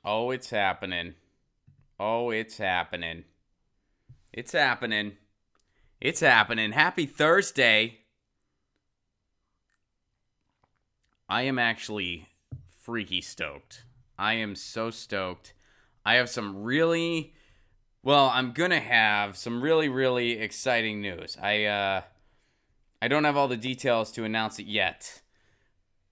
Oh, it's happening. Oh, it's happening. It's happening. It's happening. Happy Thursday. I am actually freaky stoked. I am so stoked. I have I'm going to have some really exciting news. I don't have all the details to announce it yet,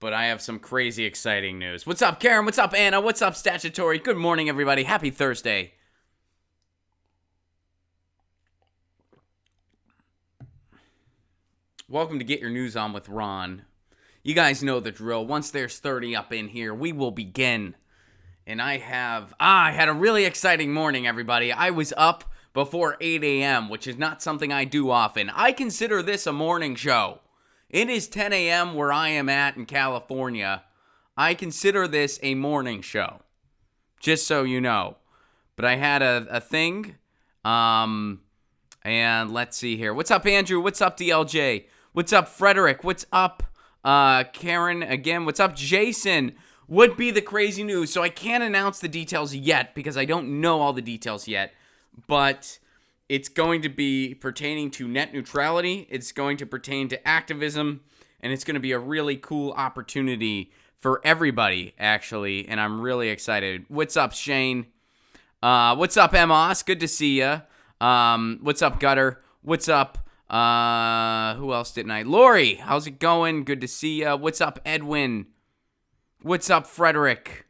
but I have some crazy exciting news. What's up, Karen? What's up, Anna? What's up, Statutory? Good morning, everybody. Happy Thursday. Welcome to Get Your News On with Ron. You guys know the drill. Once there's 30 up in here, we will begin. And I had a really exciting morning, everybody. I was up before 8 a.m., which is not something I do often. I consider this a morning show. It is 10 a.m. where I am at in California. I consider this a morning show, just so you know. But I had a thing, and let's see here. What's up, Andrew? What's up, DLJ? What's up, Frederick? What's up, Karen? Again, what's up, Jason? Would be the crazy news. So I can't announce the details yet because I don't know all the details yet. But it's going to be pertaining to net neutrality. It's going to pertain to activism. And it's going to be a really cool opportunity for everybody, actually. And I'm really excited. What's up, Shane? What's up, Emos? Good to see ya. What's up, Gutter? What's up? Who else didn't I? Lori, how's it going? Good to see ya. What's up, Edwin? What's up, Frederick?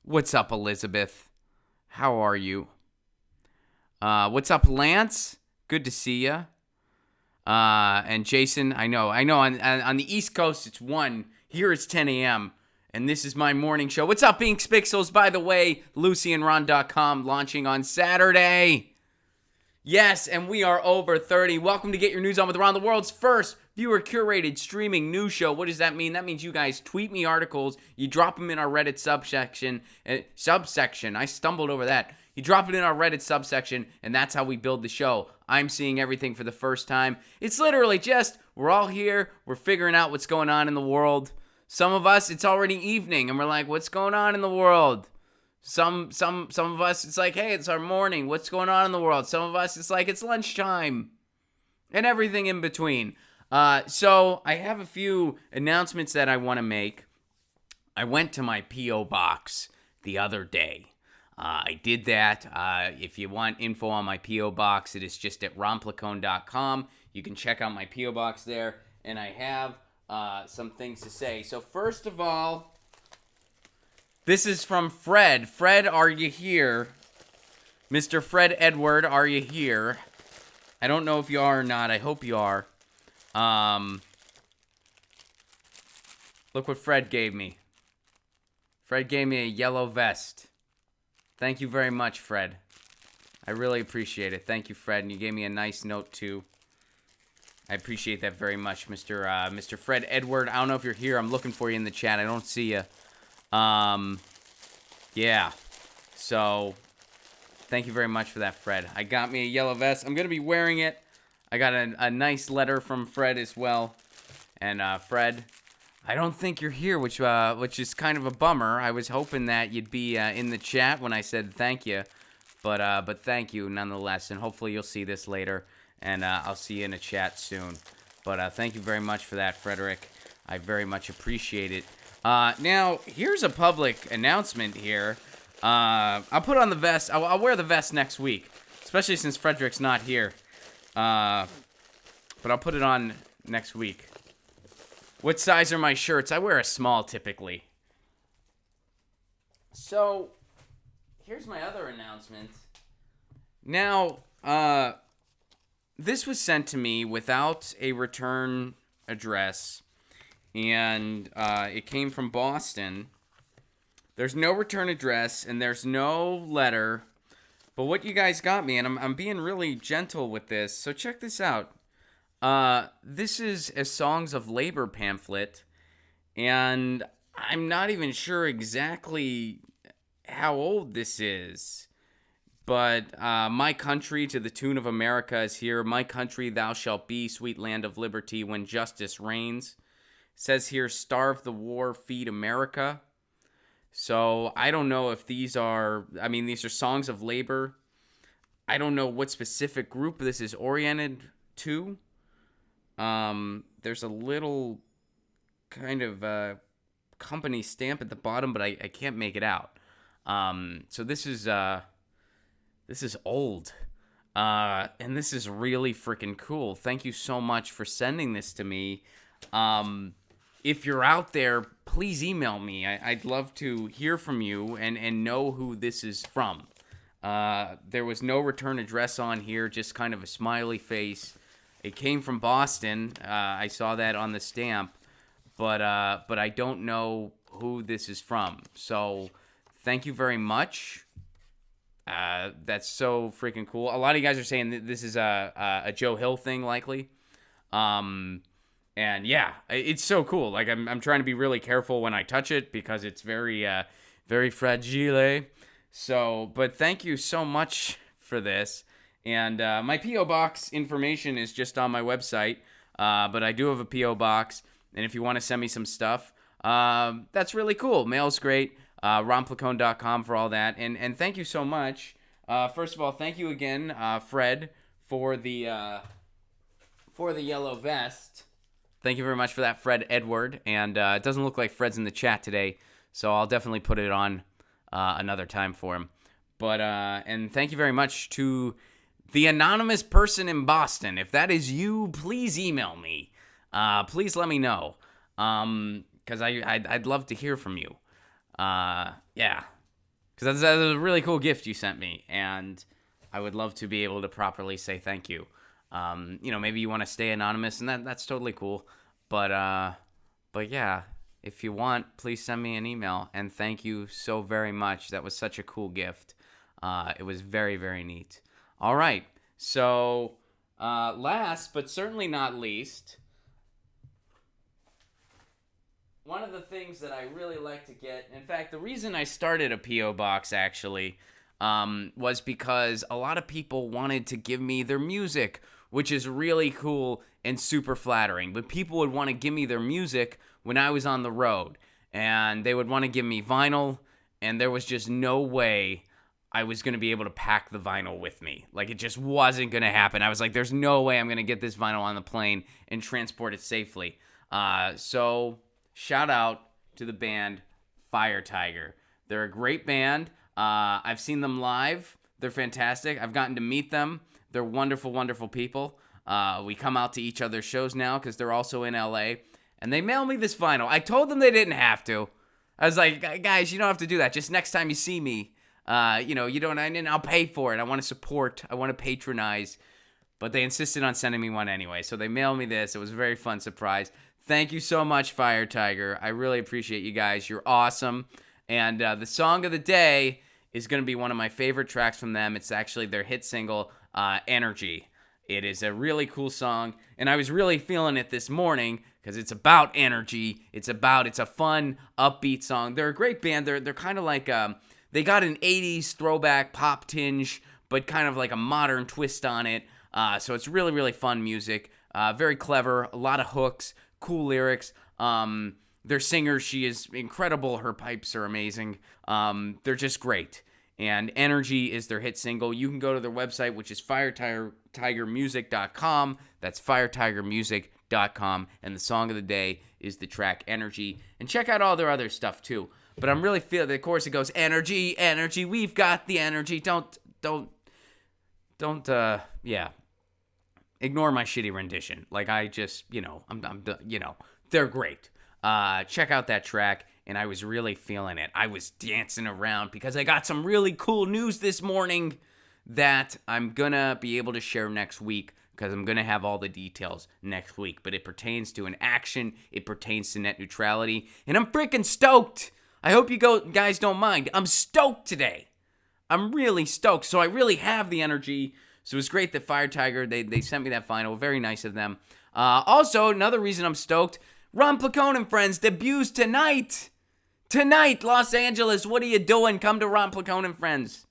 What's up, Elizabeth? How are you? What's up, Lance? Good to see ya. And Jason, I know. On the East Coast, it's 1. Here it's 10 a.m., and this is my morning show. What's up, Inks Pixels? By the way, LucyandRon.com launching on Saturday. Yes, and we are over 30. Welcome to Get Your News On with Ron, the world's first viewer-curated streaming news show. What does that mean? That means you guys tweet me articles. You drop them in our Reddit subsection. I stumbled over that. You drop it in our Reddit subsection, and that's how we build the show. I'm seeing everything for the first time. It's literally just, we're all here. We're figuring out what's going on in the world. Some of us, it's already evening, and we're like, what's going on in the world? Some of us, it's like, hey, it's our morning. What's going on in the world? Some of us, it's like, it's lunchtime. And everything in between. So I have a few announcements that I want to make. I went to my P.O. box the other day. I did that. If you want info on my P.O. box, it is just at romplicone.com. You can check out my P.O. box there. And I have some things to say. So first of all, this is from Fred. Fred, are you here? Mr. Fred Edward, are you here? I don't know if you are or not. I hope you are. Look what Fred gave me. Fred gave me a yellow vest. Thank you very much, Fred. I really appreciate it. Thank you, Fred. And you gave me a nice note, too. I appreciate that very much, Mr. Fred Edward. I don't know if you're here. I'm looking for you in the chat. I don't see you. Yeah. So, thank you very much for that, Fred. I got me a yellow vest. I'm going to be wearing it. I got a nice letter from Fred as well. And, Fred, I don't think you're here, which is kind of a bummer. I was hoping that you'd be in the chat when I said thank you. But thank you nonetheless. And hopefully you'll see this later. And I'll see you in a chat soon. But thank you very much for that, Frederick. I very much appreciate it. Now, here's a public announcement here. I'll put on the vest. I'll wear the vest next week, especially since Frederick's not here. But I'll put it on next week. What size are my shirts? I wear a small typically. So, here's my other announcement. Now, this was sent to me without a return address. And it came from Boston. There's no return address, and there's no letter. But what you guys got me, and I'm being really gentle with this, so check this out. This is a Songs of Labor pamphlet, and I'm not even sure exactly how old this is. But my country to the tune of America is here. My country thou shalt be, sweet land of liberty, when justice reigns. It says here, starve the war, feed America. So I don't know if these are songs of labor. I don't know what specific group this is oriented to. There's a little kind of company stamp at the bottom, but I can't make it out. So this is old. And this is really freaking cool. Thank you so much for sending this to me. If you're out there, please email me. I'd love to hear from you and know who this is from. There was no return address on here, just kind of a smiley face. It came from Boston. I saw that on the stamp, but I don't know who this is from. So thank you very much. That's so freaking cool. A lot of you guys are saying that this is a Joe Hill thing, likely. And yeah, it's so cool. Like I'm trying to be really careful when I touch it because it's very fragile. So, but thank you so much for this. And my P.O. Box information is just on my website. But I do have a P.O. Box. And if you want to send me some stuff, that's really cool. Mail's great. RonPlacone.com for all that. And thank you so much. First of all, thank you again, Fred, for the yellow vest. Thank you very much for that, Fred Edward. And it doesn't look like Fred's in the chat today, so I'll definitely put it on another time for him. But and thank you very much to the anonymous person in Boston. If that is you, please email me. Please let me know, because I'd love to hear from you. Yeah, because that's a really cool gift you sent me, and I would love to be able to properly say thank you. Maybe you want to stay anonymous, and that's totally cool. But yeah, if you want, please send me an email, and thank you so very much. That was such a cool gift. It was very, very neat. All right, so last but certainly not least, one of the things that I really like to get, in fact, the reason I started a P.O. Box actually was because a lot of people wanted to give me their music, which is really cool and super flattering. But people would want to give me their music when I was on the road, and they would want to give me vinyl, and there was just no way I was going to be able to pack the vinyl with me. Like, it just wasn't going to happen. I was like, there's no way I'm going to get this vinyl on the plane and transport it safely. So shout out to the band Fire Tiger. They're a great band. I've seen them live. They're fantastic. I've gotten to meet them. They're wonderful, wonderful people. We come out to each other's shows now because they're also in LA. And they mail me this vinyl. I told them they didn't have to. I was like, guys, you don't have to do that. Just next time you see me, you don't, and I'll pay for it. I want to support. I want to patronize. But they insisted on sending me one anyway. So they mailed me this. It was a very fun surprise. Thank you so much, Fire Tiger. I really appreciate you guys. You're awesome. And the song of the day is going to be one of my favorite tracks from them. It's actually their hit single, Energy. It is a really cool song, and I was really feeling it this morning because it's about energy. It's a fun, upbeat song. They're a great band. They're kind of like, they got an 80s throwback pop tinge, but kind of like a modern twist on it. So it's really, really fun music. Very clever, a lot of hooks, cool lyrics. Their singer, she is incredible. Her pipes are amazing. They're just great. And Energy is their hit single. You can go to their website, which is firetigermusic.com. That's firetigermusic.com. And the song of the day is the track Energy. And check out all their other stuff, too. But I'm really feeling, of course, it goes, energy, energy, we've got the energy. Don't, yeah. Ignore my shitty rendition. Like, I just, they're great. Check out that track. And I was really feeling it. I was dancing around because I got some really cool news this morning that I'm going to be able to share next week because I'm going to have all the details next week. But it pertains to an action. It pertains to net neutrality. And I'm freaking stoked. I hope you guys don't mind. I'm stoked today. I'm really stoked. So I really have the energy. So it was great that Fire Tiger, they sent me that vinyl. Very nice of them. Also, another reason I'm stoked, Ron Placone and Friends debuts tonight. Tonight, Los Angeles, what are you doing? Come to Ron Placone and Friends.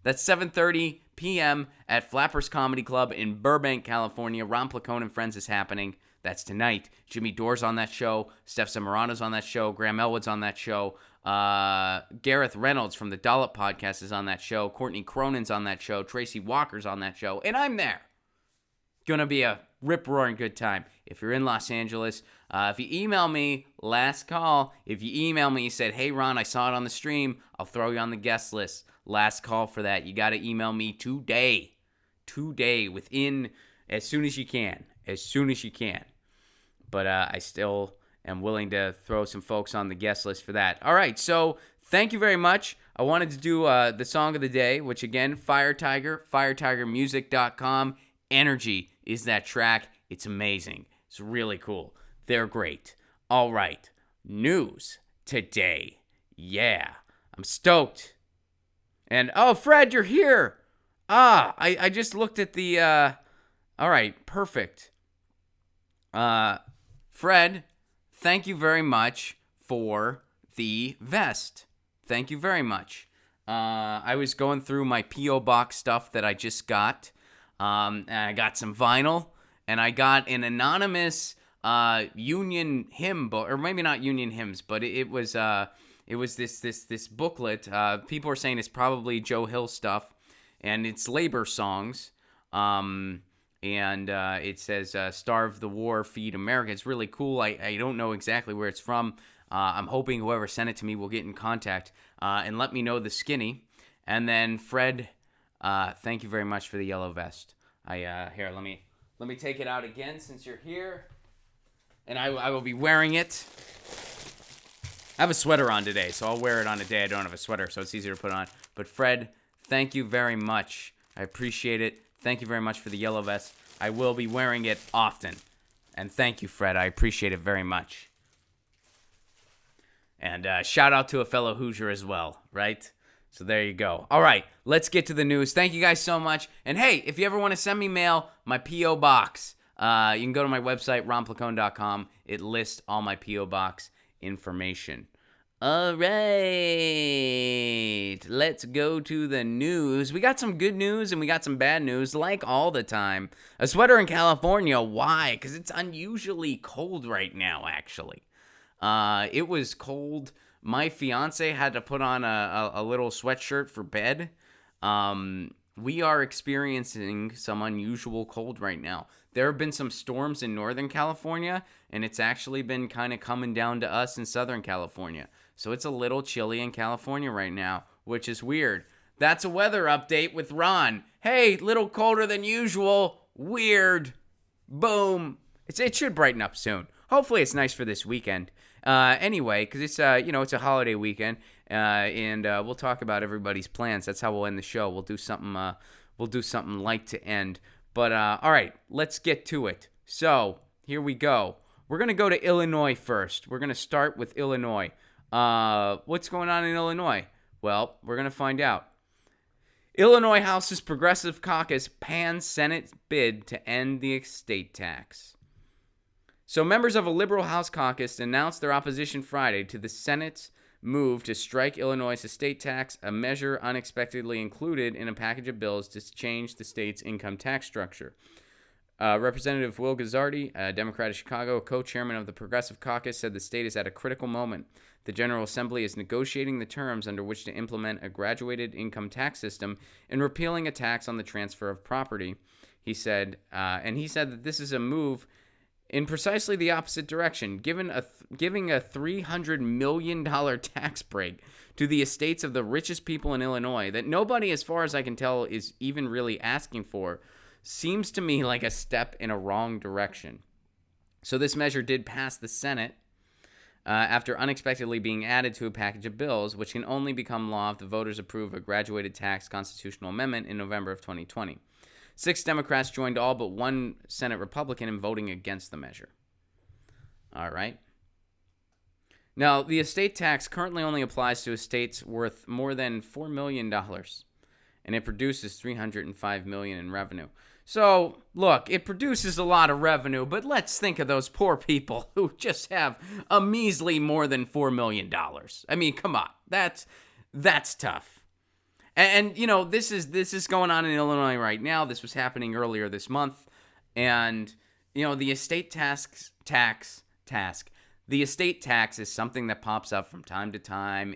That's 7:30 p.m. at Flappers Comedy Club in Burbank, California. Ron Placone and Friends is happening. That's tonight. Jimmy Dore's on that show. Steph Zamorano's on that show. Graham Elwood's on that show. Gareth Reynolds from the Dollop Podcast is on that show. Courtney Cronin's on that show. Tracy Walker's on that show. And I'm there. Gonna be a rip-roaring good time. If you're in Los Angeles, if you email me, last call, if you email me, you said, hey, Ron, I saw it on the stream, I'll throw you on the guest list. Last call for that. You got to email me today. Today, within, as soon as you can. As soon as you can. But I still am willing to throw some folks on the guest list for that. All right, so thank you very much. I wanted to do the song of the day, which again, Fire Tiger, firetigermusic.com. Energy is that track. It's amazing. It's really cool. They're great. All right. News today. Yeah. I'm stoked. And, oh, Fred, you're here. I just looked at the, all right, perfect. Fred, thank you very much for the vest. Thank you very much. I was going through my P.O. Box stuff that I just got. And I got some vinyl, and I got an anonymous Union hymn book, or maybe not Union hymns, but it was this booklet. People are saying it's probably Joe Hill stuff, and it's labor songs. And it says "Starve the War, Feed America." It's really cool. I don't know exactly where it's from. I'm hoping whoever sent it to me will get in contact and let me know the skinny. And then Fred. Thank you very much for the yellow vest. Here, let me take it out again since you're here, and I will be wearing it. I have a sweater on today, so I'll wear it on a day I don't have a sweater, so it's easier to put on. But Fred, thank you very much. I appreciate it. Thank you very much for the yellow vest. I will be wearing it often, and thank you, Fred. I appreciate it very much. And shout out to a fellow Hoosier as well, right? So there you go. All right, let's get to the news. Thank you guys so much. And hey, if you ever want to send me mail, my P.O. Box, you can go to my website, ronplacone.com. It lists all my P.O. Box information. All right, let's go to the news. We got some good news and we got some bad news, like all the time. A sweater in California. Why? Because it's unusually cold right now, actually. It was cold. My fiance had to put on a little sweatshirt for bed. We are experiencing some unusual cold right now. There have been some storms in Northern California, and it's actually been kind of coming down to us in Southern California. So it's a little chilly in California right now, which is weird. That's a weather update with Ron. Hey, little colder than usual. Weird. Boom. It should brighten up soon. Hopefully it's nice for this weekend. Anyway, because it's it's a holiday weekend, and we'll talk about everybody's plans. That's how we'll end the show. We'll do something light to end. But all right, let's get to it. So here we go. We're gonna go to Illinois first. We're gonna start with Illinois. What's going on in Illinois? Well, we're gonna find out. Illinois House's Progressive Caucus pans Senate bid to end the estate tax. So members of a liberal House caucus announced their opposition Friday to the Senate's move to strike Illinois' estate tax, a measure unexpectedly included in a package of bills to change the state's income tax structure. Representative Will Guzzardi, a Democrat of Chicago, co-chairman of the Progressive Caucus, said the state is at a critical moment. The General Assembly is negotiating the terms under which to implement a graduated income tax system and repealing a tax on the transfer of property, he said. And he said that this is a move in precisely the opposite direction, giving a $300 million tax break to the estates of the richest people in Illinois that nobody, as far as I can tell, is even really asking for, seems to me like a step in a wrong direction. So this measure did pass the Senate after unexpectedly being added to a package of bills, which can only become law if the voters approve a graduated tax constitutional amendment in November of 2020. 6 Democrats joined all but 1 Senate Republican in voting against the measure. All right. Now, the estate tax currently only applies to estates worth more than $4 million, and it produces $305 million in revenue. So, look, it produces a lot of revenue, but let's think of those poor people who just have a measly more than $4 million. I mean, come on. That's tough. And you know, this is going on in Illinois right now. This was happening earlier this month. And, you know, the estate tax, The estate tax is something that pops up from time to time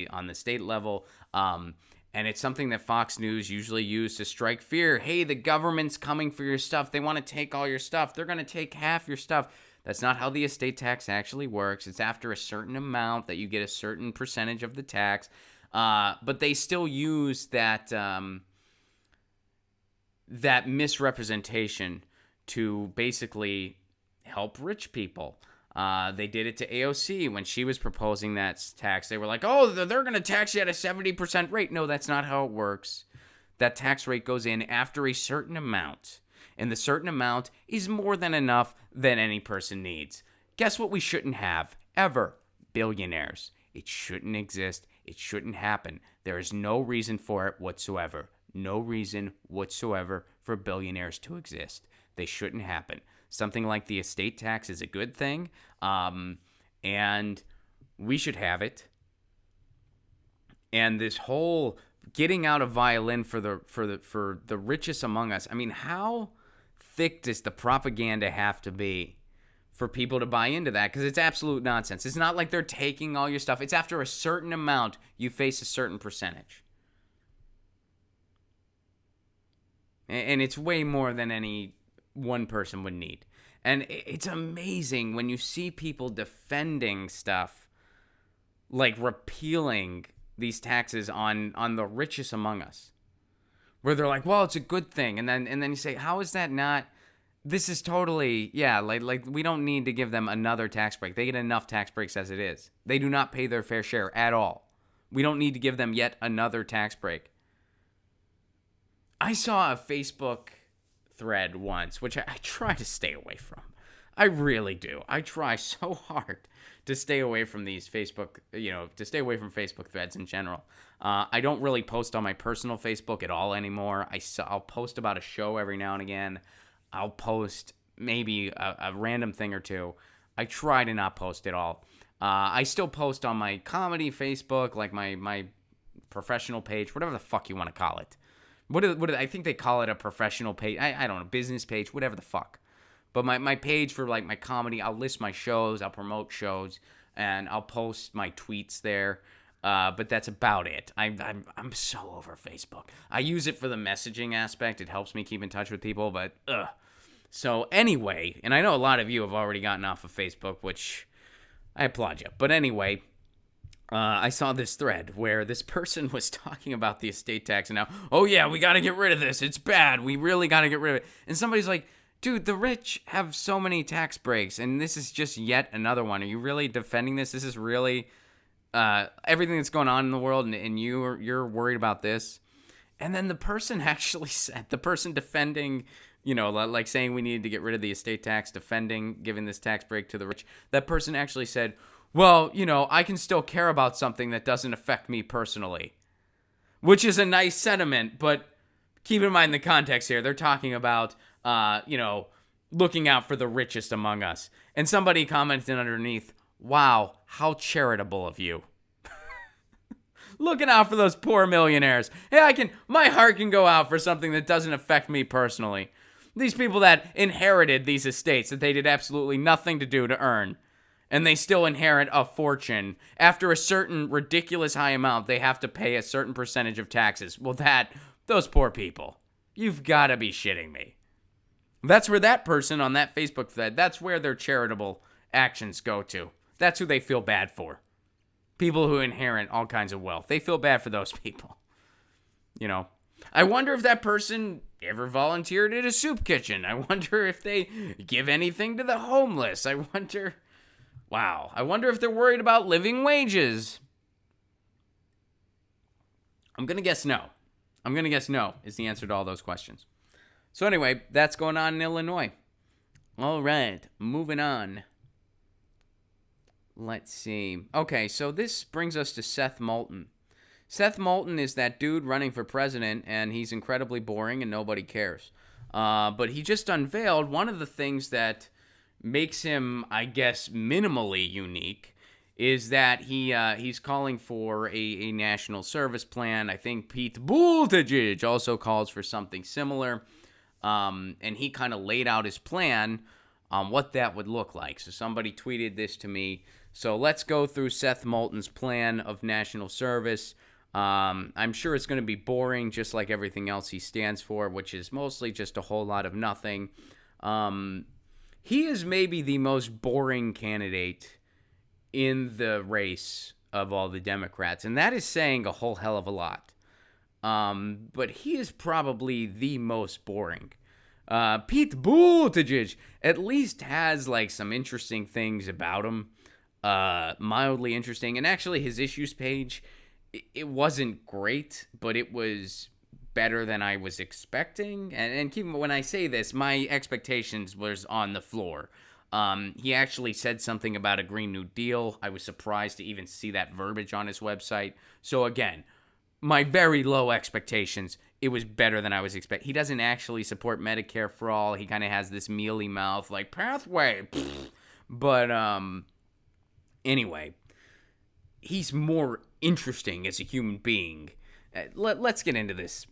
on the state level, and it's something that Fox News usually used to strike fear. Hey, the government's coming for your stuff. They want to take all your stuff. They're going to take half your stuff. That's not how the estate tax actually works. It's after a certain amount that you get a certain percentage of the tax, but they still use that that misrepresentation to basically help rich people. They did it to AOC when she was proposing that tax. They were like, oh, they're going to tax you at a 70% rate. No, that's not how it works. That tax rate goes in after a certain amount, and the certain amount is more than enough that any person needs. Guess what we shouldn't have, ever? Billionaires. It shouldn't exist. It shouldn't happen. There is no reason for it whatsoever. No reason whatsoever for billionaires to exist. They shouldn't happen. Something like the estate tax is a good thing, and we should have it. And this whole getting out a violin for the richest among us. I mean, how thick does the propaganda have to be for people to buy into that? Because it's absolute nonsense. It's not like they're taking all your stuff. It's after a certain amount, you face a certain percentage. And it's way more than any one person would need. And it's amazing when you see people defending stuff like repealing these taxes on the richest among us, where they're like, well, it's a good thing. And then you say, how is that not? This is totally, yeah, like we don't need to give them another tax break. They get enough tax breaks as it is. They do not pay their fair share at all. We don't need to give them yet another tax break. I saw a Facebook thread once, which I try to stay away from. I really do. I try so hard to stay away from these Facebook, to stay away from Facebook threads in general. I don't really post on my personal Facebook at all anymore. I'll post about a show every now and again. I'll post maybe a random thing or two. I try to not post at all. I still post on my comedy Facebook, like my professional page, whatever the fuck you want to call it. I think they call it a professional page. I don't know, business page, whatever the fuck. But my page for like my comedy, I'll list my shows, I'll promote shows, and I'll post my tweets there. But that's about it. I'm so over Facebook. I use it for the messaging aspect. It helps me keep in touch with people, but So anyway, and I know a lot of you have already gotten off of Facebook, which I applaud you. But anyway, I saw this thread where this person was talking about the estate tax and now, oh yeah, we got to get rid of this. It's bad. We really got to get rid of it. And somebody's like, dude, the rich have so many tax breaks, and this is just yet another one. Are you really defending this? This is really everything that's going on in the world, and you're worried about this? And then the person actually said, the person defending, like saying we needed to get rid of the estate tax, defending giving this tax break to the rich, that person actually said, well, I can still care about something that doesn't affect me personally, which is a nice sentiment, but keep in mind the context here. They're talking about, looking out for the richest among us. And somebody commented underneath, wow, how charitable of you. Looking out for those poor millionaires. Hey, my heart can go out for something that doesn't affect me personally. These people that inherited these estates that they did absolutely nothing to do to earn. And they still inherit a fortune. After a certain ridiculous high amount, they have to pay a certain percentage of taxes. Well, those poor people. You've got to be shitting me. That's where that person on that Facebook thread, that's where their charitable actions go to. That's who they feel bad for. People who inherit all kinds of wealth. They feel bad for those people. I wonder if that person ever volunteered at a soup kitchen. I wonder if they give anything to the homeless. I wonder if they're worried about living wages. I'm going to guess no. Is the answer to all those questions. So anyway, that's going on in Illinois. All right, moving on. Let's see. Okay, so this brings us to Seth Moulton. Seth Moulton is that dude running for president, and he's incredibly boring and nobody cares. But he just unveiled one of the things that makes him, I guess, minimally unique is that he's calling for a national service plan. I think Pete Buttigieg also calls for something similar. And he kind of laid out his plan on what that would look like. So somebody tweeted this to me. So let's go through Seth Moulton's plan of national service. I'm sure it's going to be boring, just like everything else he stands for, which is mostly just a whole lot of nothing. He is maybe the most boring candidate in the race of all the Democrats, and that is saying a whole hell of a lot. But he is probably the most boring. Pete Buttigieg at least has like some interesting things about him, mildly interesting. And actually, his issues page, it wasn't great, but it was better than I was expecting. And keep when I say this, my expectations was on the floor. He actually said something about a Green New Deal. I was surprised to even see that verbiage on his website. So again, my very low expectations, it was better than I was expecting. He doesn't actually support Medicare for all. He kind of has this mealy mouth, like, pathway. But anyway, he's more interesting as a human being. Let's get into this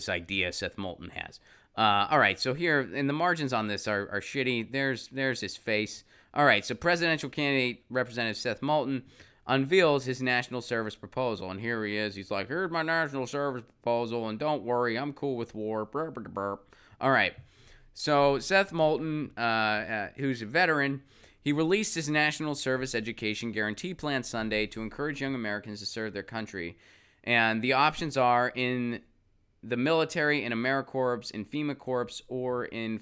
idea Seth Moulton has. All right, so here, and the margins on this are shitty. There's his face. All right, so presidential candidate Representative Seth Moulton unveils his national service proposal, and here he is. He's like, here's my national service proposal, and don't worry, I'm cool with war. Burp, burp, burp. All right, so Seth Moulton, who's a veteran, he released his National Service Education Guarantee Plan Sunday to encourage young Americans to serve their country, and the options are in the military, in AmeriCorps, in FEMA Corps, or in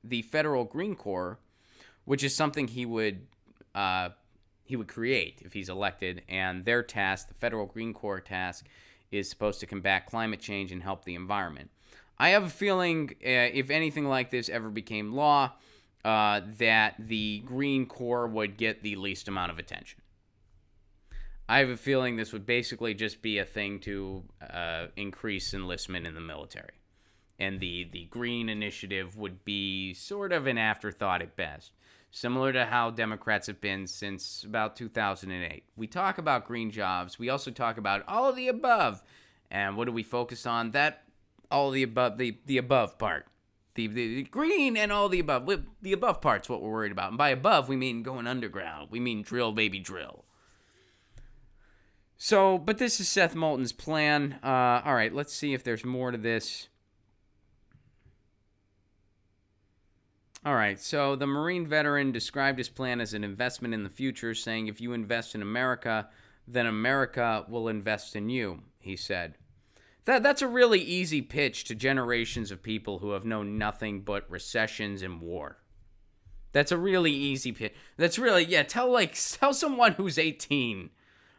the Federal Green Corps, which is something he would create if he's elected. And their task, the Federal Green Corps task, is supposed to combat climate change and help the environment. I have a feeling if anything like this ever became law, that the Green Corps would get the least amount of attention. I have a feeling this would basically just be a thing to increase enlistment in the military. And the Green Initiative would be sort of an afterthought at best, similar to how Democrats have been since about 2008. We talk about green jobs. We also talk about all of the above. And what do we focus on? That all of the above, the above part. The green and all the above. The above part's what we're worried about. And by above, we mean going underground. We mean drill, baby, drill. So, but this is Seth Moulton's plan. All right, let's see if there's more to this. All right, so the Marine veteran described his plan as an investment in the future, saying, if you invest in America, then America will invest in you, he said. That's a really easy pitch to generations of people who have known nothing but recessions and war. That's a really easy pitch. That's really, tell someone who's 18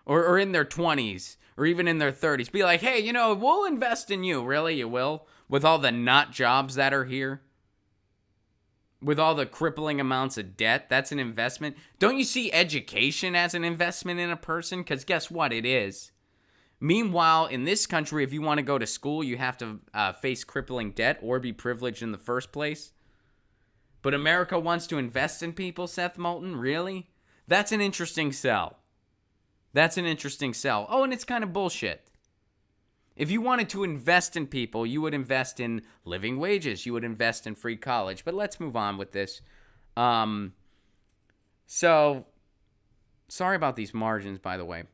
or in their 20s or even in their 30s. Be like, hey, we'll invest in you. Really, you will? With all the not jobs that are here? With all the crippling amounts of debt, that's an investment. Don't you see education as an investment in a person? Because guess what? It is. Meanwhile, in this country, if you want to go to school, you have to face crippling debt or be privileged in the first place. But America wants to invest in people, Seth Moulton? Really? That's an interesting sell. Oh, and it's kind of bullshit. If you wanted to invest in people, you would invest in living wages. You would invest in free college. But let's move on with this. So, sorry about these margins, by the way.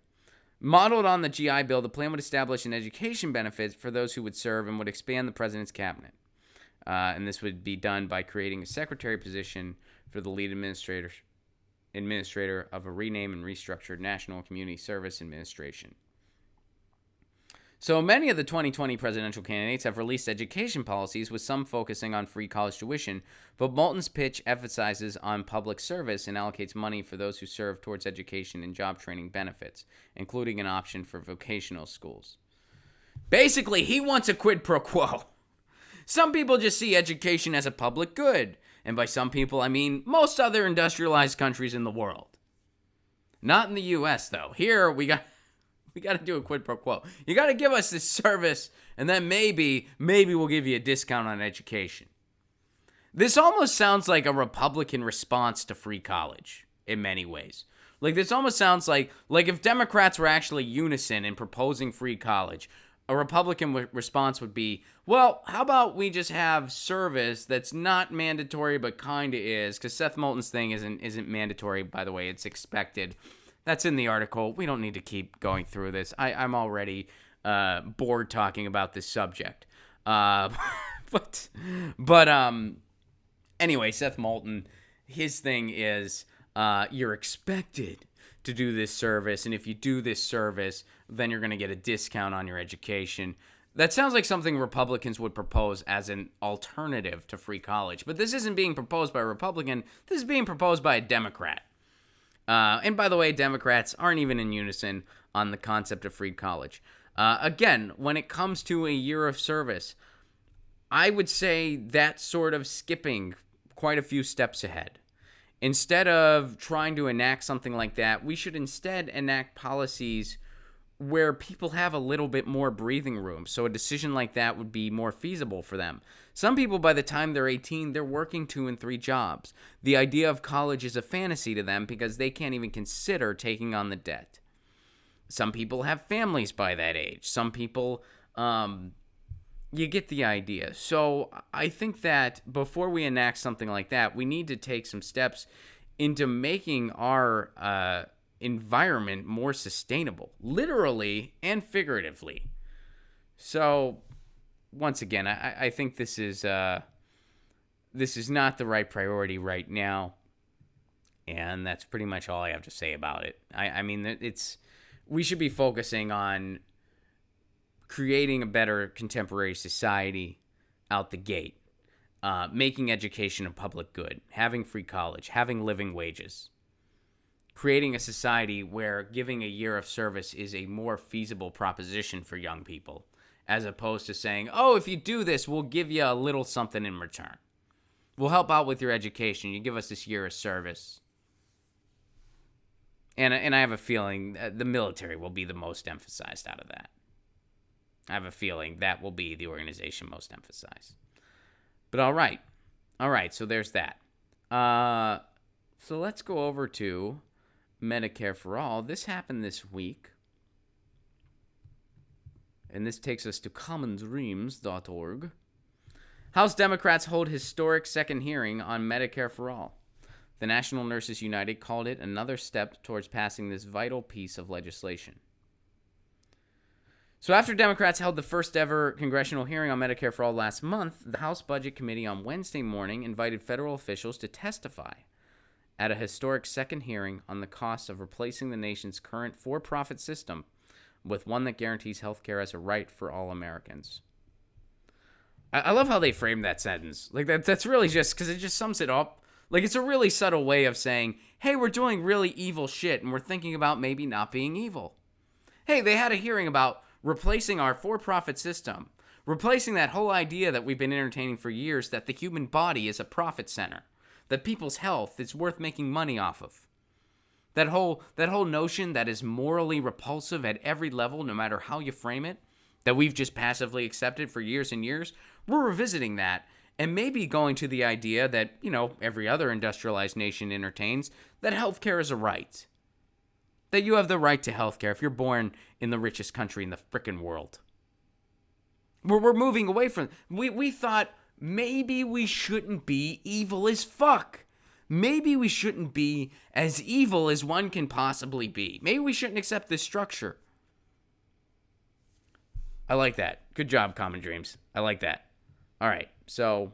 Modeled on the GI Bill, the plan would establish an education benefit for those who would serve and would expand the president's cabinet. And this would be done by creating a secretary position for the lead administrator of a renamed and restructured National Community Service Administration. So many of the 2020 presidential candidates have released education policies, with some focusing on free college tuition, but Moulton's pitch emphasizes on public service and allocates money for those who serve towards education and job training benefits, including an option for vocational schools. Basically, he wants a quid pro quo. Some people just see education as a public good, and by some people, I mean most other industrialized countries in the world. Not in the U.S., though. Here, we got to do a quid pro quo. You got to give us this service, and then maybe we'll give you a discount on education. This almost sounds like a Republican response to free college in many ways. Like, this almost sounds like if Democrats were actually unison in proposing free college, a Republican response would be, well, how about we just have service that's not mandatory but kind of is? Because Seth Moulton's thing isn't mandatory, by the way. It's expected. That's in the article. We don't need to keep going through this. I'm already bored talking about this subject. But anyway, Seth Moulton, his thing is you're expected to do this service, and if you do this service, then you're going to get a discount on your education. That sounds like something Republicans would propose as an alternative to free college, but this isn't being proposed by a Republican. This is being proposed by a Democrat. And by the way, Democrats aren't even in unison on the concept of free college. Again, when it comes to a year of service, I would say that's sort of skipping quite a few steps ahead. Instead of trying to enact something like that, we should instead enact policies where people have a little bit more breathing room, so a decision like that would be more feasible for them. Some people, by the time they're 18, they're working 2 and 3 jobs. The idea of college is a fantasy to them because they can't even consider taking on the debt. Some people have families by that age. Some people, you get the idea. So I think that before we enact something like that, we need to take some steps into making our environment more sustainable, literally and figuratively. So once again, I think this is not the right priority right now, and that's pretty much all I have to say about it. I mean, we should be focusing on creating a better contemporary society out the gate, making education a public good, having free college, having living wages, creating a society where giving a year of service is a more feasible proposition for young people, as opposed to saying, oh, if you do this, we'll give you a little something in return. We'll help out with your education. You give us this year of service. And I have a feeling the military will be the most emphasized out of that. I have a feeling that will be the organization most emphasized. But all right, so there's that. So let's go over to Medicare for All. This happened this week. And this takes us to commondreams.org. House Democrats hold historic second hearing on Medicare for All. The National Nurses United called it another step towards passing this vital piece of legislation. So after Democrats held the first ever congressional hearing on Medicare for All last month, the House Budget Committee on Wednesday morning invited federal officials to testify at a historic second hearing on the costs of replacing the nation's current for-profit system with one that guarantees health care as a right for all Americans. I love how they framed that sentence. Like, that's really just, because it just sums it up. Like, it's a really subtle way of saying, hey, we're doing really evil shit, and we're thinking about maybe not being evil. Hey, they had a hearing about replacing our for-profit system, replacing that whole idea that we've been entertaining for years that the human body is a profit center, that people's health is worth making money off of. That whole notion that is morally repulsive at every level, no matter how you frame it, that we've just passively accepted for years and years, we're revisiting that and maybe going to the idea that, every other industrialized nation entertains, that healthcare is a right. That you have the right to healthcare if you're born in the richest country in the frickin' world. We're moving away from... We thought maybe we shouldn't be evil as fuck. Maybe we shouldn't be as evil as one can possibly be. Maybe we shouldn't accept this structure. I like that. Good job, Common Dreams. I like that. All right, so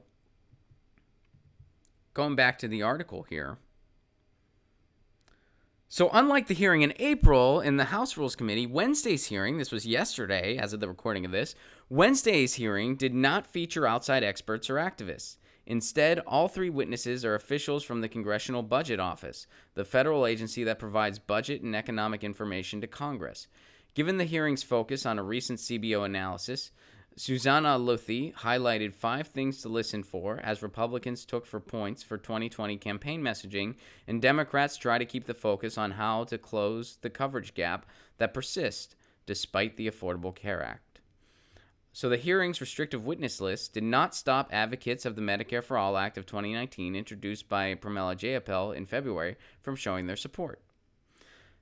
going back to the article here. So unlike the hearing in April in the House Rules Committee, Wednesday's hearing, this was yesterday as of the recording of this, Wednesday's hearing did not feature outside experts or activists. Instead, all 3 witnesses are officials from the Congressional Budget Office, the federal agency that provides budget and economic information to Congress. Given the hearing's focus on a recent CBO analysis, Susanna Luthi highlighted 5 things to listen for as Republicans took for points for 2020 campaign messaging, and Democrats try to keep the focus on how to close the coverage gap that persists despite the Affordable Care Act. So the hearing's restrictive witness list did not stop advocates of the Medicare for All Act of 2019, introduced by Pramila Jayapal in February, from showing their support.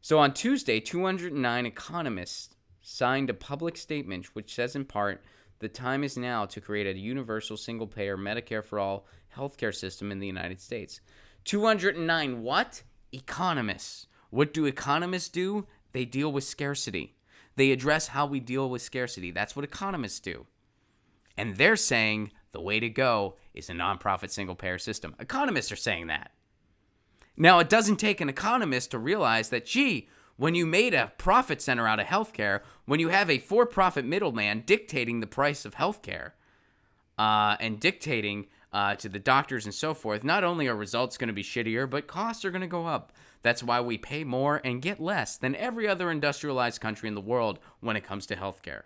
So on Tuesday, 209 economists signed a public statement which says in part, the time is now to create a universal single-payer Medicare for all healthcare system in the United States. 209 what? Economists. What do economists do? They deal with scarcity. They address how we deal with scarcity. That's what economists do. And they're saying the way to go is a nonprofit single-payer system. Economists are saying that. Now, it doesn't take an economist to realize that, gee, when you made a profit center out of healthcare, when you have a for-profit middleman dictating the price of healthcare and dictating to the doctors and so forth, not only are results going to be shittier, but costs are going to go up. That's why we pay more and get less than every other industrialized country in the world when it comes to healthcare.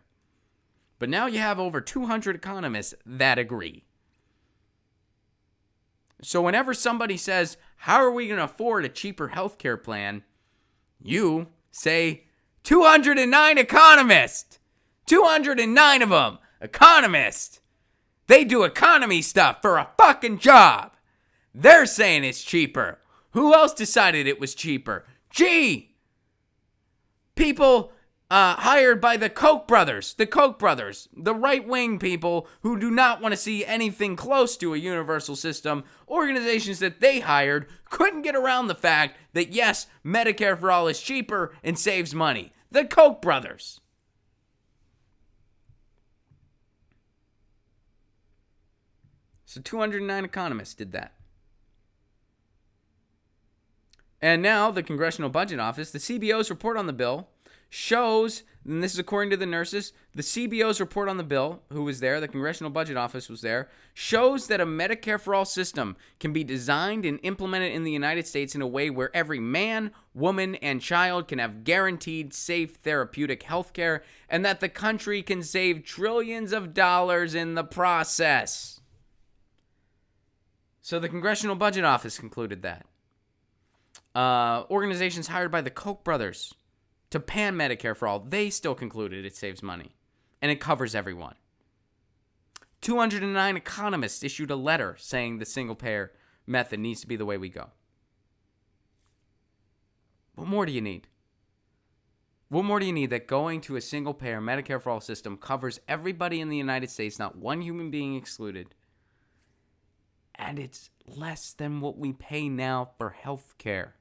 But now you have over 200 economists that agree. So whenever somebody says, how are we going to afford a cheaper healthcare plan? You say 209 economists. 209 of them. Economists. They do economy stuff for a fucking job. They're saying it's cheaper. Who else decided it was cheaper? Gee! People hired by the Koch brothers. The Koch brothers. The right-wing people who do not want to see anything close to a universal system. Organizations that they hired couldn't get around the fact that, yes, Medicare for all is cheaper and saves money. The Koch brothers. So 209 economists did that. And now the Congressional Budget Office, the CBO's report on the bill shows, and this is according to the nurses, the CBO's report on the bill, who was there, the Congressional Budget Office was there, shows that a Medicare for all system can be designed and implemented in the United States in a way where every man, woman, and child can have guaranteed, safe, therapeutic health care, and that the country can save trillions of dollars in the process. So the Congressional Budget Office concluded that. Organizations hired by the Koch brothers to pan Medicare for all, they still concluded it saves money. And it covers everyone. 209 economists issued a letter saying the single-payer method needs to be the way we go. What more do you need? What more do you need that going to a single-payer Medicare for all system covers everybody in the United States, not one human being excluded, and it's less than what we pay now for health care?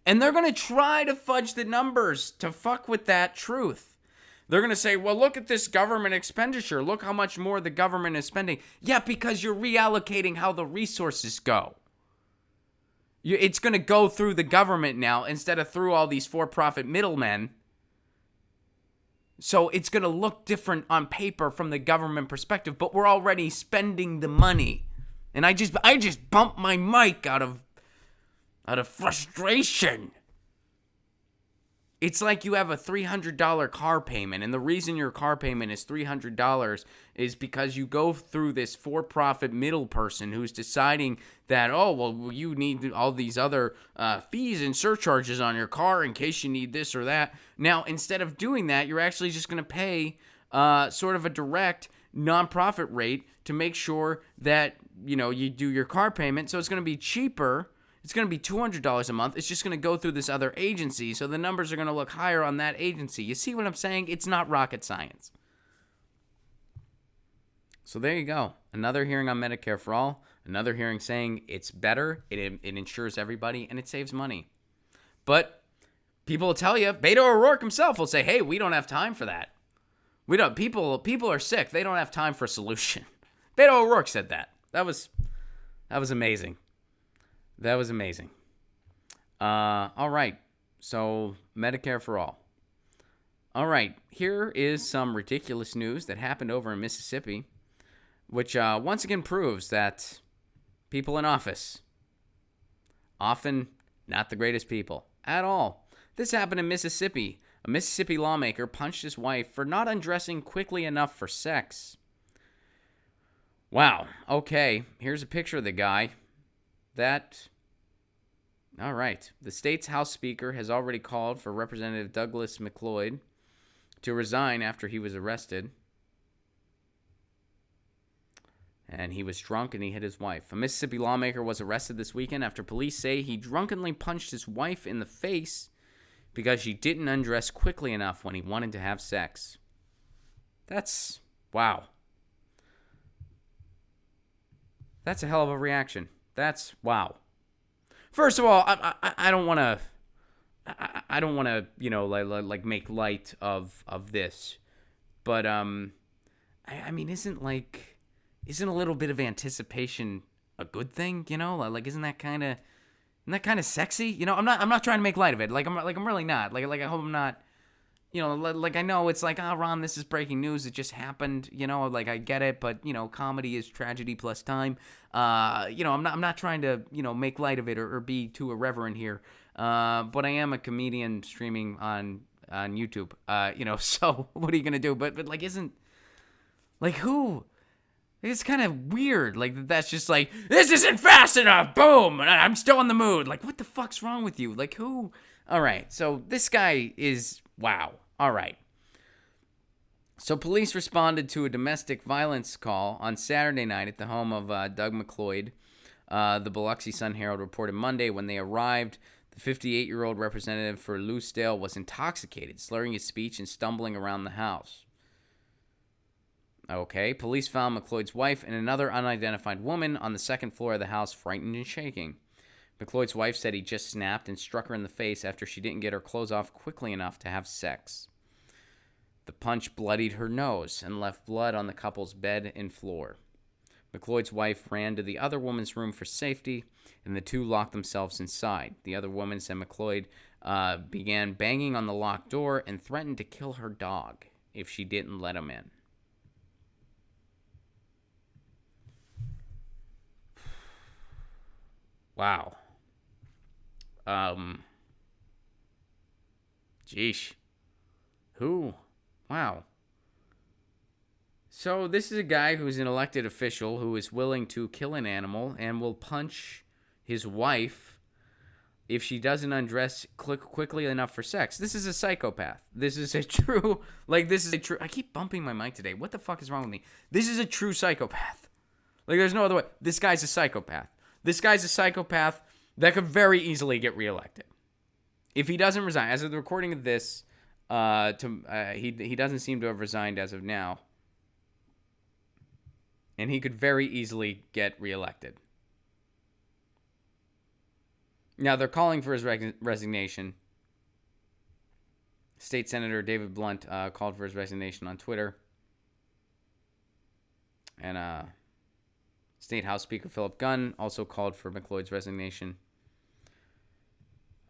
And they're going to try to fudge the numbers to fuck with that truth. They're going to say, well, look at this government expenditure. Look how much more the government is spending. Yeah, because you're reallocating how the resources go. It's going to go through the government now instead of through all these for-profit middlemen. So it's going to look different on paper from the government perspective, but we're already spending the money. And I just bumped my mic out of frustration. It's like you have a $300 car payment, and the reason your car payment is $300 is because you go through this for-profit middle person who's deciding that, oh, well, you need all these other fees and surcharges on your car in case you need this or that. Now, instead of doing that, you're actually just going to pay sort of a direct nonprofit rate to make sure that, you know, you do your car payment, so it's going to be cheaper. It's going to be $200 a month. It's just going to go through this other agency, so the numbers are going to look higher on that agency. You see what I'm saying? It's not rocket science. So there you go. Another hearing on Medicare for all. Another hearing saying it's better, it insures everybody, and it saves money. But people will tell you, Beto O'Rourke himself will say, hey, we don't have time for that. We don't. People are sick. They don't have time for a solution. Beto O'Rourke said that. That was amazing. That was amazing. All right. So, Medicare for all. All right. Here is some ridiculous news that happened over in Mississippi, which once again proves that people in office, often not the greatest people at all. This happened in Mississippi. A Mississippi lawmaker punched his wife for not undressing quickly enough for sex. Wow. Okay. Here's a picture of the guy. All right. The state's House Speaker has already called for Representative Douglas McLeod to resign after he was arrested. And he was drunk and he hit his wife. A Mississippi lawmaker was arrested this weekend after police say he drunkenly punched his wife in the face because she didn't undress quickly enough when he wanted to have sex. That's, wow. That's a hell of a reaction. That's, wow. First of all, I don't want to, I don't want to, like make light of this. But, I mean, isn't a little bit of anticipation a good thing? Like, isn't that kind of sexy? I'm not trying to make light of it. I'm really not. Like I hope I'm not. Like I know it's like, Ron, this is breaking news. It just happened. Like I get it, but comedy is tragedy plus time. I'm not trying to make light of it or be too irreverent here. But I am a comedian streaming on YouTube. So what are you gonna do? But like, isn't like who? It's kind of weird. Like that's just like, this isn't fast enough. Boom, and I'm still in the mood. Like, what the fuck's wrong with you? Like who? All right, so this guy is wow. All right. So police responded to a domestic violence call on Saturday night at the home of Doug McLeod. The Biloxi Sun-Herald reported Monday when they arrived, the 58-year-old representative for Loosedale was intoxicated, slurring his speech and stumbling around the house. Okay, police found McLeod's wife and another unidentified woman on the second floor of the house, frightened and shaking. McLeod's wife said he just snapped and struck her in the face after she didn't get her clothes off quickly enough to have sex. The punch bloodied her nose and left blood on the couple's bed and floor. McLeod's wife ran to the other woman's room for safety, and the two locked themselves inside. The other woman said McLeod began banging on the locked door and threatened to kill her dog if she didn't let him in. Wow. Jeesh. Who? Wow. So this is a guy who's an elected official who is willing to kill an animal and will punch his wife if she doesn't undress quickly enough for sex. This is a psychopath. This is a true, I keep bumping my mic today. What the fuck is wrong with me? This is a true psychopath. Like, there's no other way. This guy's a psychopath. This guy's a psychopath that could very easily get reelected. If he doesn't resign, as of the recording of this, he doesn't seem to have resigned as of now. And he could very easily get reelected. Now, they're calling for his resignation. State Senator David Blunt called for his resignation on Twitter. And State House Speaker Philip Gunn also called for McLeod's resignation.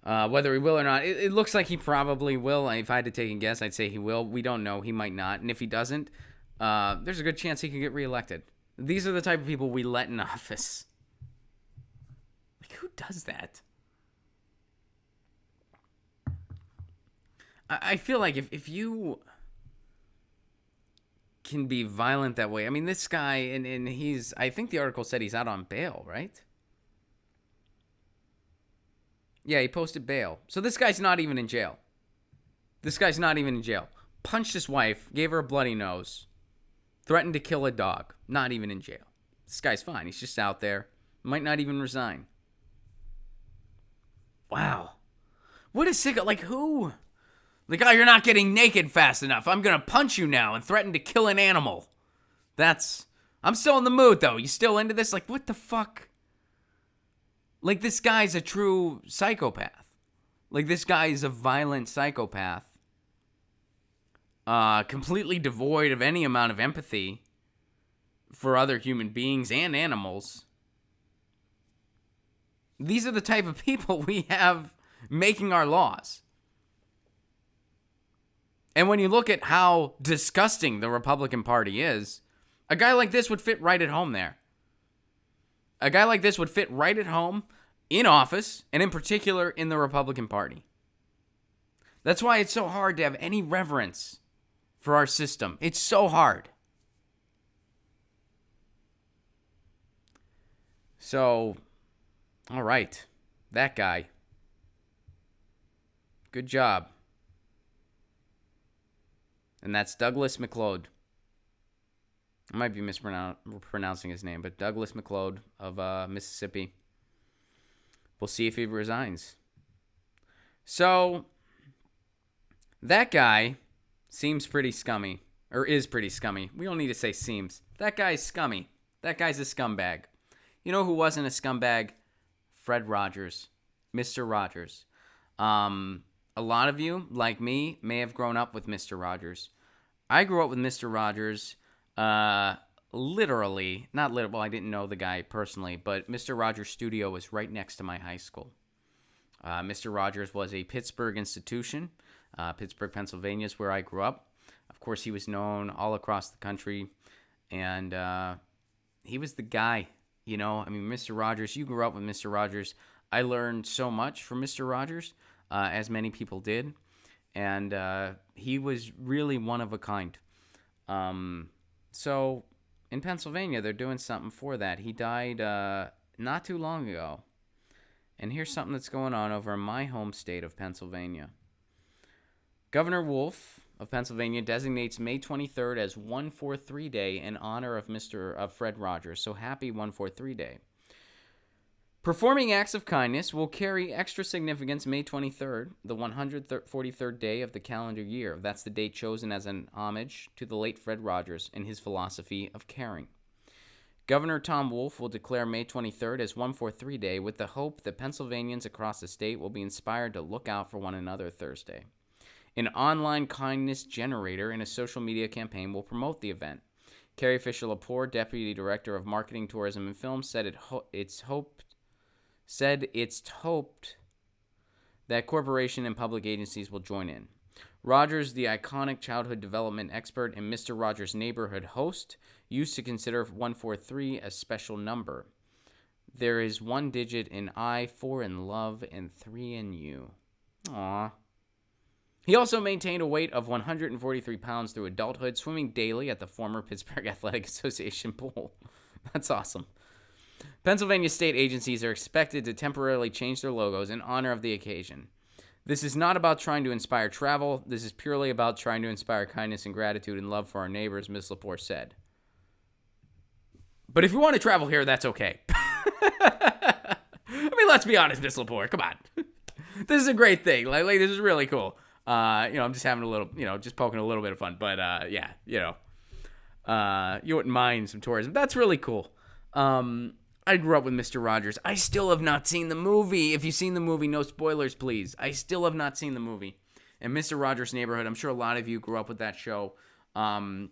Whether he will or not, it looks like he probably will. If I had to take a guess, I'd say he will. We don't know. He might not. And if he doesn't, there's a good chance he can get reelected. These are the type of people we let in office. Like, who does that? I feel like if you can be violent that way, I mean, this guy, and he's, I think the article said he's out on bail, right? Yeah, he posted bail. So this guy's not even in jail. Punched his wife, gave her a bloody nose, threatened to kill a dog. Not even in jail. This guy's fine. He's just out there. Might not even resign. Wow. What a sicko. Like, who? Like, oh, you're not getting naked fast enough. I'm going to punch you now and threaten to kill an animal. I'm still in the mood, though. You still into this? Like, what the fuck? Like, this guy's a true psychopath. Like, this guy is a violent psychopath. Completely devoid of any amount of empathy for other human beings and animals. These are the type of people we have making our laws. And when you look at how disgusting the Republican Party is, a guy like this would fit right at home there. A guy like this would fit right at home in office, and in particular in the Republican Party. That's why it's so hard to have any reverence for our system. It's so hard. So, all right, that guy. Good job. And that's Douglas McLeod. I might be mispronouncing his name, but Douglas McLeod of Mississippi. We'll see if he resigns. So, That guy seems pretty scummy, or is pretty scummy. We don't need to say seems. That guy's scummy. That guy's a scumbag. You know who wasn't a scumbag? Fred Rogers. Mr. Rogers. A lot of you, like me, may have grown up with Mr. Rogers. I grew up with Mr. Rogers, literally, not literally, well, I didn't know the guy personally, but Mr. Rogers' studio was right next to my high school. Mr. Rogers was a Pittsburgh institution. Pittsburgh, Pennsylvania is where I grew up. Of course, he was known all across the country, and he was the guy, you know. I mean, Mr. Rogers, you grew up with Mr. Rogers. I learned so much from Mr. Rogers, as many people did, and he was really one of a kind. So in Pennsylvania, they're doing something for that. He died not too long ago, and here's something that's going on over in my home state of Pennsylvania. Governor Wolf of Pennsylvania designates May 23rd as 143 Day in honor of Fred Rogers. So happy 143 Day. Performing acts of kindness will carry extra significance May 23rd, the 143rd day of the calendar year. That's the date chosen as an homage to the late Fred Rogers and his philosophy of caring. Governor Tom Wolf will declare May 23rd as 143 Day with the hope that Pennsylvanians across the state will be inspired to look out for one another Thursday. An online kindness generator and a social media campaign will promote the event. Carrie Fisher-Lepore, Deputy Director of Marketing, Tourism, and Film, said it's hoped that corporation and public agencies will join in. Rogers, the iconic childhood development expert and Mr. Rogers' neighborhood host, used to consider 143 a special number. There is 1 digit in I, 4 in love, and 3 in you. Aww. He also maintained a weight of 143 pounds through adulthood, swimming daily at the former Pittsburgh Athletic Association pool. That's awesome. Pennsylvania state agencies are expected to temporarily change their logos in honor of the occasion. This is not about trying to inspire travel. This is purely about trying to inspire kindness and gratitude and love for our neighbors, Ms. Lepore said. But if you want to travel here, that's okay. I mean, let's be honest, Ms. Lepore. Come on. This is a great thing. Like this is really cool. I'm just having a little, just poking a little bit of fun. But, yeah, you wouldn't mind some tourism. That's really cool. I grew up with Mr. Rogers. I still have not seen the movie. If you've seen the movie, no spoilers, please. I still have not seen the movie. And Mr. Rogers' Neighborhood, I'm sure a lot of you grew up with that show. And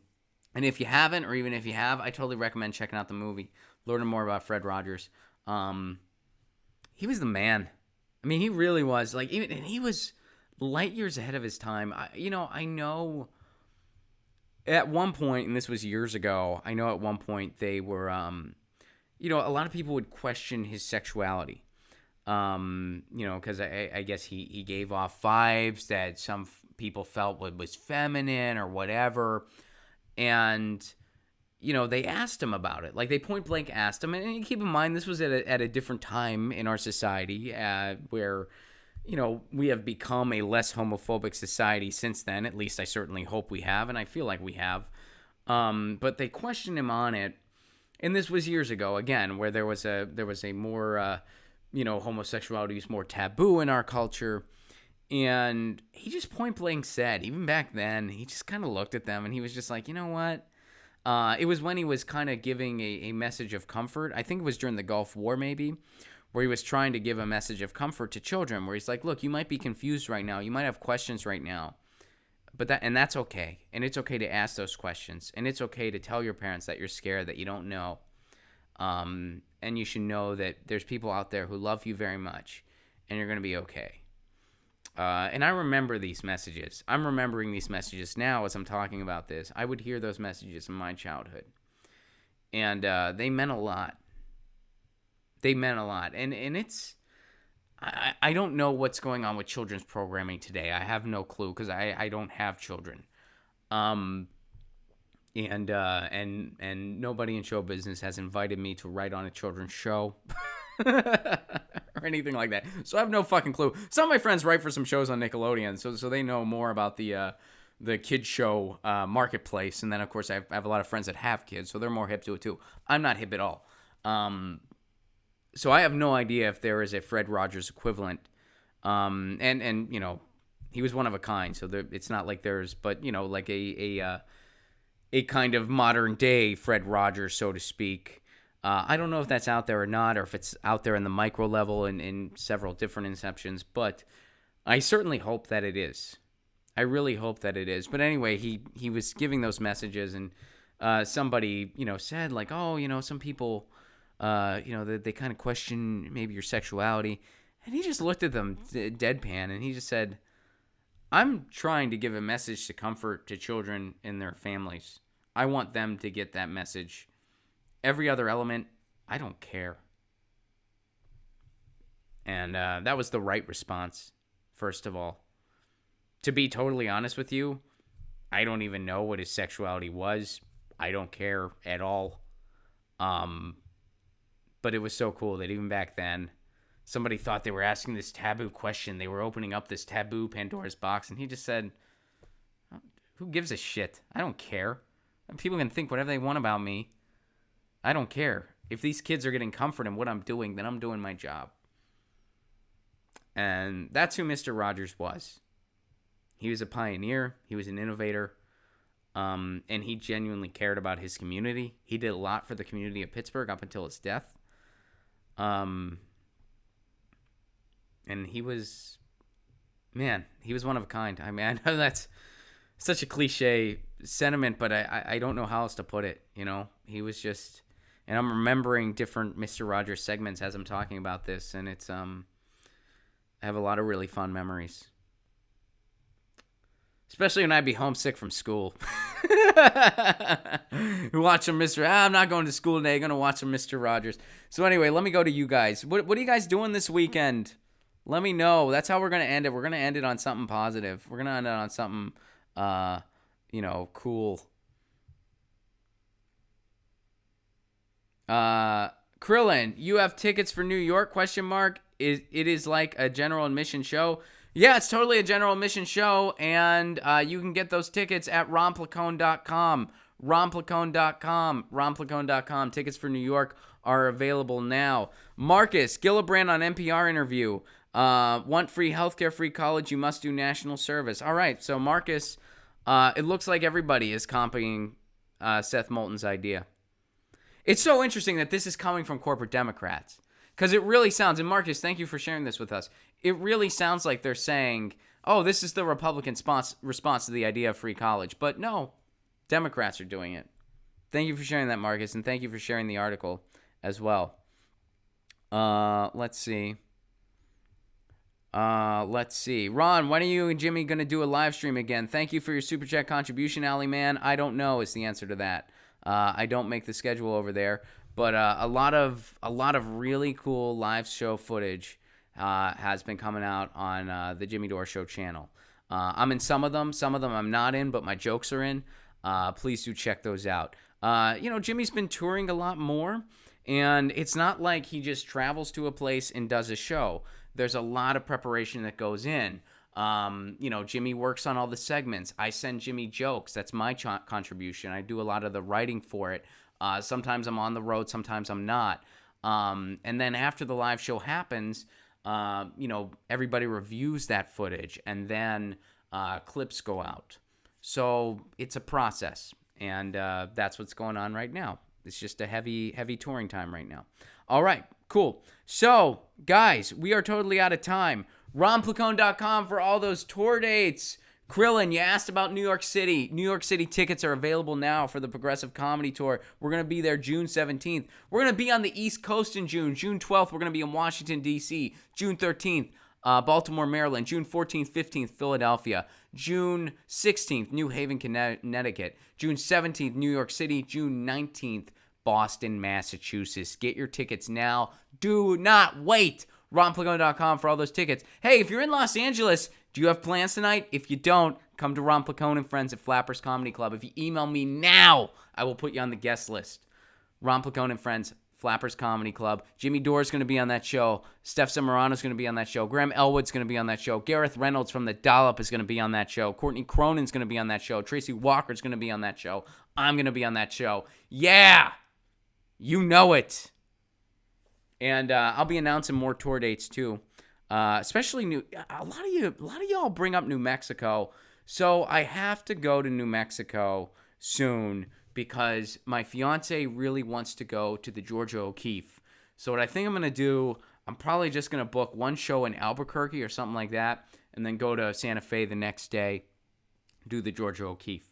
if you haven't, or even if you have, I totally recommend checking out the movie. Learning more about Fred Rogers. He was the man. I mean, he really was. And he was light years ahead of his time. I know at one point, and this was years ago, I know at one point they were, a lot of people would question his sexuality. Because I guess he gave off vibes that some people felt was feminine or whatever. And, they asked him about it. Like, they point blank asked him. And keep in mind, this was at a different time in our society where, we have become a less homophobic society since then. At least I certainly hope we have, and I feel like we have. But they questioned him on it. And this was years ago, again, where there was a more, homosexuality was more taboo in our culture. And he just point blank said, even back then, he just kind of looked at them and he was just like, you know what? It was when he was kind of giving a message of comfort. I think it was during the Gulf War, maybe, where he was trying to give a message of comfort to children, where he's like, look, you might be confused right now. You might have questions right now. And that's okay. And it's okay to ask those questions. And it's okay to tell your parents that you're scared, that you don't know. And you should know that there's people out there who love you very much, and you're going to be okay. And I remember these messages. I'm remembering these messages now as I'm talking about this. I would hear those messages in my childhood. And they meant a lot. They meant a lot. And it's... I don't know what's going on with children's programming today. I have no clue because I don't have children. And nobody in show business has invited me to write on a children's show or anything like that. So I have no fucking clue. Some of my friends write for some shows on Nickelodeon, so they know more about the kids show marketplace. And then of course I have a lot of friends that have kids, so they're more hip to it too. I'm not hip at all. So I have no idea if there is a Fred Rogers equivalent. And He was one of a kind, so it's not like there's, but like a kind of modern day Fred Rogers, so to speak. I don't know if that's out there or not, or if it's out there in the micro level in several different inceptions, but I certainly hope that it is. I really hope that it is. But anyway, he was giving those messages, and somebody, said like, oh, some people, they kind of question maybe your sexuality. And he just looked at them deadpan, and he just said, I'm trying to give a message to comfort to children and their families. I want them to get that message. Every other element, I don't care. And that was the right response, first of all. To be totally honest with you, I don't even know what his sexuality was. I don't care at all. But it was so cool that even back then, somebody thought they were asking this taboo question. They were opening up this taboo Pandora's box, and he just said, who gives a shit? I don't care. People can think whatever they want about me. I don't care. If these kids are getting comfort in what I'm doing, then I'm doing my job. And that's who Mr. Rogers was. He was a pioneer. He was an innovator. And he genuinely cared about his community. He did a lot for the community of Pittsburgh up until his death. And he was one of a kind. I mean, I know that's such a cliche sentiment, but I don't know how else to put it. He was just, and I'm remembering different Mr. Rogers segments as I'm talking about this, and it's, I have a lot of really fun memories. Especially when I'd be homesick from school. Watch some I'm not going to school today. I'm going to watch some Mr. Rogers. So anyway, let me go to you guys. What are you guys doing this weekend? Let me know. That's how we're going to end it. We're going to end it on something positive. We're going to end it on something, cool. Krillin, you have tickets for New York? ? It is like a general admission show. Yeah, it's totally a general admission show, and you can get those tickets at romplacone.com. Romplacone.com. Tickets for New York are available now. Marcus Gillibrand on NPR interview. Want free healthcare, free college, you must do national service. All right, so Marcus, it looks like everybody is copying Seth Moulton's idea. It's so interesting that this is coming from corporate Democrats. Because it really sounds, and Marcus, thank you for sharing this with us. It really sounds like they're saying, oh, this is the Republican response to the idea of free college. But no, Democrats are doing it. Thank you for sharing that, Marcus, and thank you for sharing the article as well. Let's see. Ron, when are you and Jimmy going to do a live stream again? Thank you for your Super Chat contribution, Alley Man. I don't know is the answer to that. I don't make the schedule over there. But a lot of really cool live show footage has been coming out on the Jimmy Dore Show channel. I'm in some of them. Some of them I'm not in, but my jokes are in. Please do check those out. Jimmy's been touring a lot more, and it's not like he just travels to a place and does a show. There's a lot of preparation that goes in. Jimmy works on all the segments. I send Jimmy jokes. That's my contribution. I do a lot of the writing for it. Sometimes I'm on the road, sometimes I'm not. And then after the live show happens, everybody reviews that footage, and then clips go out. So it's a process, and that's what's going on right now. It's just a heavy touring time right now. All right, cool. So, guys, we are totally out of time. RonPlacone.com for all those tour dates. Krillin, you asked about New York City. New York City tickets are available now for the Progressive Comedy Tour. We're going to be there June 17th. We're going to be on the East Coast in June. June 12th, we're going to be in Washington, D.C. June 13th, Baltimore, Maryland. June 14th, 15th, Philadelphia. June 16th, New Haven, Connecticut. June 17th, New York City. June 19th, Boston, Massachusetts. Get your tickets now. Do not wait. RonPlacone.com for all those tickets. Hey, if you're in Los Angeles, do you have plans tonight? If you don't, come to Ron Placone and Friends at Flappers Comedy Club. If you email me now, I will put you on the guest list. Ron Placone and Friends, Flappers Comedy Club. Jimmy Dore's going to be on that show. Steph Zamorano's going to be on that show. Graham Elwood's going to be on that show. Gareth Reynolds from The Dollop is going to be on that show. Courtney Cronin's going to be on that show. Tracy Walker's going to be on that show. I'm going to be on that show. Yeah! You know it. And I'll be announcing more tour dates, too. especially a lot of y'all bring up New Mexico. So I have to go to New Mexico soon because my fiance really wants to go to the Georgia O'Keeffe. So what I think I'm going to do, I'm probably just going to book one show in Albuquerque or something like that, and then go to Santa Fe the next day, do the Georgia O'Keeffe.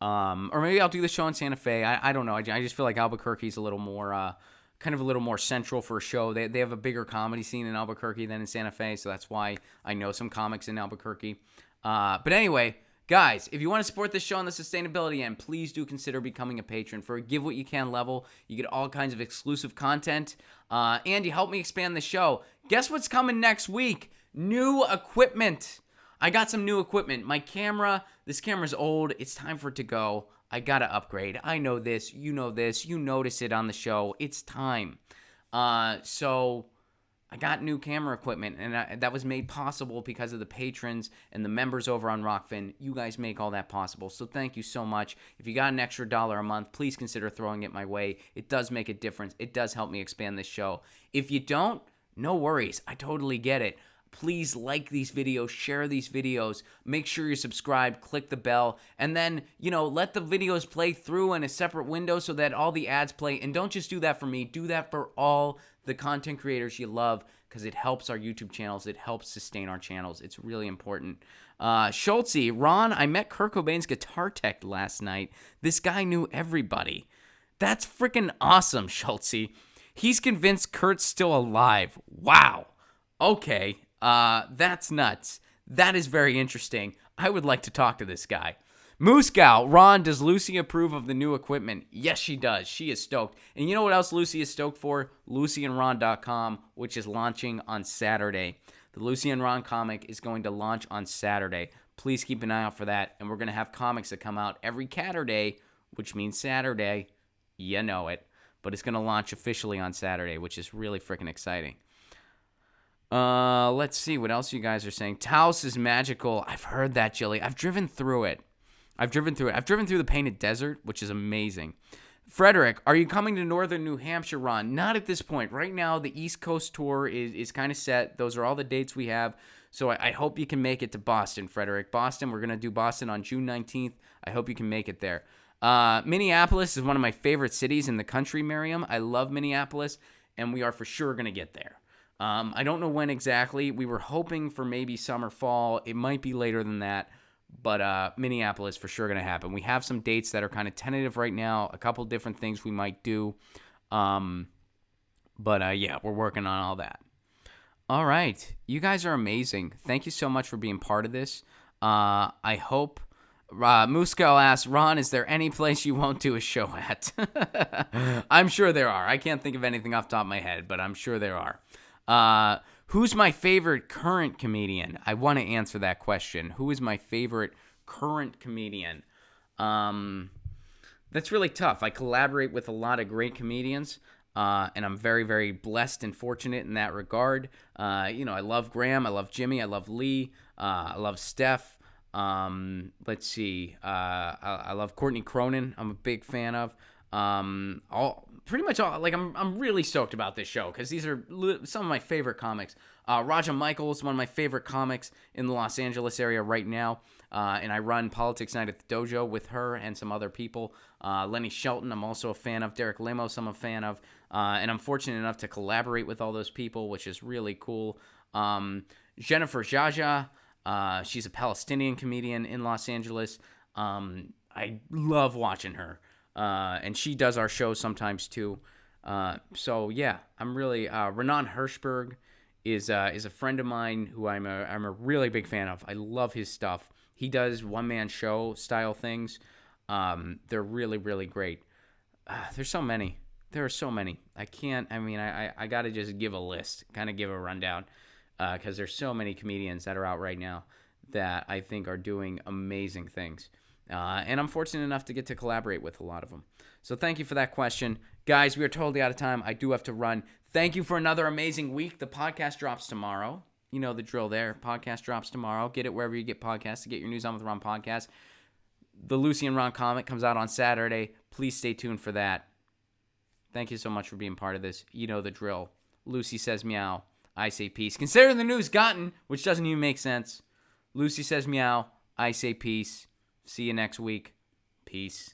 Or maybe I'll do the show in Santa Fe. I don't know. I just feel like Albuquerque's a little more, kind of a little more central for a show. They have a bigger comedy scene in Albuquerque than in Santa Fe, so that's why I know some comics in Albuquerque. But anyway, guys, if you want to support this show on the sustainability end, please do consider becoming a patron. For a give what you can level, you get all kinds of exclusive content, and you help me expand the show. Guess what's coming next week? New equipment. I got some new equipment. My camera, this camera's old. It's time for it to go. I got to upgrade. I know this. You know this. You notice it on the show. It's time. So I got new camera equipment, and that was made possible because of the patrons and the members over on Rockfin. You guys make all that possible, so thank you so much. If you got an extra $1 a month, please consider throwing it my way. It does make a difference. It does help me expand this show. If you don't, no worries. I totally get it. Please like these videos, share these videos, make sure you're subscribed, click the bell, and then, let the videos play through in a separate window so that all the ads play. And don't just do that for me, do that for all the content creators you love, because it helps our YouTube channels, it helps sustain our channels. It's really important. Schultzy, Ron, I met Kurt Cobain's guitar tech last night. This guy knew everybody. That's freaking awesome, Schultzy. He's convinced Kurt's still alive. Wow. Okay. That's nuts. That is very interesting. I would like to talk to this guy. Moose Gal, Ron, does Lucy approve of the new equipment? Yes, she does. She is stoked. And you know what else Lucy is stoked for? LucyandRon.com, which is launching on Saturday. The Lucy and Ron comic is going to launch on Saturday. Please keep an eye out for that. And we're going to have comics that come out every Catterday, which means Saturday. You know it. But it's going to launch officially on Saturday, which is really freaking exciting. Let's see what else you guys are saying. Taos is magical. I've heard that, Jilly. I've driven through it. I've driven through the Painted Desert, which is amazing. Frederick, are you coming to northern New Hampshire, Ron? Not at this point. Right now, the East Coast tour is kind of set. Those are all the dates we have. So I hope you can make it to Boston, Frederick. Boston, we're going to do Boston on June 19th. I hope you can make it there. Minneapolis is one of my favorite cities in the country, Miriam. I love Minneapolis, and we are for sure going to get there. I don't know when exactly. We were hoping for maybe summer, fall. It might be later than that, but Minneapolis for sure going to happen. We have some dates that are kind of tentative right now, a couple different things we might do. Yeah, we're working on all that. All right. You guys are amazing. Thank you so much for being part of this. I hope... Musco asks, Ron, is there any place you won't do a show at? I'm sure there are. I can't think of anything off the top of my head, but I'm sure there are. Who's my favorite current comedian? I want to answer that question. Who is my favorite current comedian? That's really tough. I collaborate with a lot of great comedians, and I'm very, very blessed and fortunate in that regard. I love Graham. I love Jimmy. I love Lee. I love Steph. Let's see. I love Courtney Cronin. I'm a big fan of. Pretty much all. Like I'm really stoked about this show because these are some of my favorite comics. Raja Michaels, one of my favorite comics in the Los Angeles area right now. And I run Politics Night at the Dojo with her and some other people. Lenny Shelton, I'm also a fan of. Derek Lemos, I'm a fan of. And I'm fortunate enough to collaborate with all those people, which is really cool. Jennifer Jaja, she's a Palestinian comedian in Los Angeles. I love watching her. And she does our show sometimes too. So yeah, I'm really, Renan Hirschberg is a friend of mine who I'm a really big fan of. I love his stuff. He does one-man show style things. They're really, really great. There's so many. There are so many. I got to just give a list, kind of give a rundown, because there's so many comedians that are out right now that I think are doing amazing things. And I'm fortunate enough to get to collaborate with a lot of them. So thank you for that question. Guys, we are totally out of time. I do have to run. Thank you for another amazing week. The podcast drops tomorrow. You know the drill there. Podcast drops tomorrow. Get it wherever you get podcasts. To Get Your News On With Ron podcast. The Lucy and Ron comic comes out on Saturday. Please stay tuned for that. Thank you so much for being part of this. You know the drill. Lucy says meow. I say peace. Consider the news gotten, which doesn't even make sense. Lucy says meow. I say peace. See you next week. Peace.